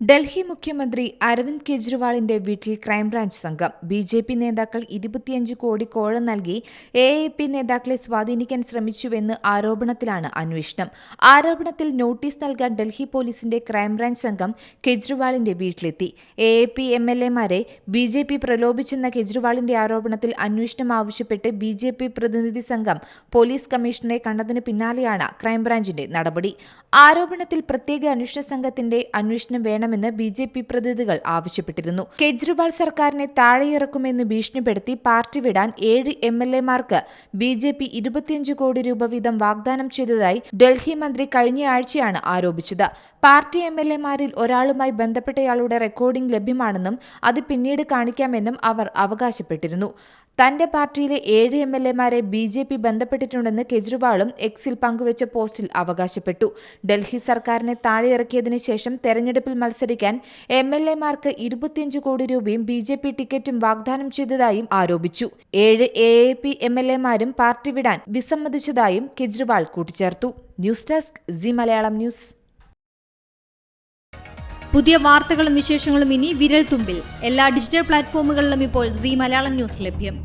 ഡൽഹി മുഖ്യമന്ത്രി അരവിന്ദ് കെജ്രിവാളിന്റെ വീട്ടിൽ ക്രൈംബ്രാഞ്ച് സംഘം. ബി.ജെ.പി നേതാക്കൾ 25 കോടി കോഴ നൽകി എ.എ.പി നേതാക്കളെ സ്വാധീനിക്കാൻ ശ്രമിച്ചുവെന്ന് ആരോപണത്തിലാണ് അന്വേഷണം. ആരോപണത്തിൽ നോട്ടീസ് നൽകാൻ ഡൽഹി പോലീസിന്റെ ക്രൈംബ്രാഞ്ച് സംഘം കെജ്രിവാളിന്റെ വീട്ടിലെത്തി. എ.എ.പി എം.എൽ.എമാരെ ബി.ജെ.പി പ്രലോഭിച്ചെന്ന കെജ്രിവാളിന്റെ ആരോപണത്തിൽ അന്വേഷണം ആവശ്യപ്പെട്ട് ബി.ജെ.പി പ്രതിനിധി സംഘം പോലീസ് കമ്മീഷണറെ കണ്ടതിന് പിന്നാലെയാണ് ക്രൈംബ്രാഞ്ചിന്റെ നടപടി. ആരോപണത്തിൽ പ്രത്യേക അന്വേഷണ സംഘത്തിന്റെ അന്വേഷണം വേണമെന്ന് ബി.ജെ.പി പ്രതിനിധികൾ ആവശ്യപ്പെട്ടിരുന്നു. കെജ്രിവാൾ സർക്കാരിനെ താഴെയിറക്കുമെന്ന് ഭീഷണിപ്പെടുത്തി പാർട്ടി വിടാൻ 7 എം.എൽ.എമാർക്ക് ബി.ജെ.പി 25 കോടി രൂപ വീതം വാഗ്ദാനം ചെയ്തതായി ഡൽഹി മന്ത്രി കഴിഞ്ഞയാഴ്ചയാണ് ആരോപിച്ചത്. പാർട്ടി എം.എൽ.എമാരിൽ ഒരാളുമായി ബന്ധപ്പെട്ടയാളുടെ റെക്കോർഡിംഗ് ലഭ്യമാണെന്നും അത് പിന്നീട് കാണിക്കാമെന്നും അവർ അവകാശപ്പെട്ടിരുന്നു. തന്റെ പാർട്ടിയിലെ 7 എം.എൽ.എമാരെ ബി.ജെ.പി ബന്ധപ്പെട്ടിട്ടുണ്ടെന്ന് കെജ്രിവാളും എക്സിൽ പങ്കുവച്ച പോസ്റ്റിൽ അവകാശപ്പെട്ടു. ഡൽഹി സർക്കാരിനെ താഴെയിറക്കിയതിനു ശേഷം തെരഞ്ഞെടുപ്പിൽ മത്സരിക്കാൻ എം.എൽ.എമാർക്ക് 25 കോടി രൂപയും ബി.ജെ.പി ടിക്കറ്റും വാഗ്ദാനം ചെയ്തതായും ആരോപിച്ചു. 7 എ.എ.പി എം.എൽ.എമാരും പാർട്ടി വിടാൻ വിസമ്മതിച്ചതായും കെജ്രിവാൾ കൂട്ടിച്ചേർത്തു. News desk C Malayalam news. പുതിയ വാർത്തകളും വിശേഷങ്ങളും ഇനി വിരൽ തുമ്പിൽ. എല്ലാ ഡിജിറ്റൽ പ്ലാറ്റ്ഫോമുകളിലും ഇപ്പോൾ സി മലയാളം ന്യൂസ് ലഭ്യം.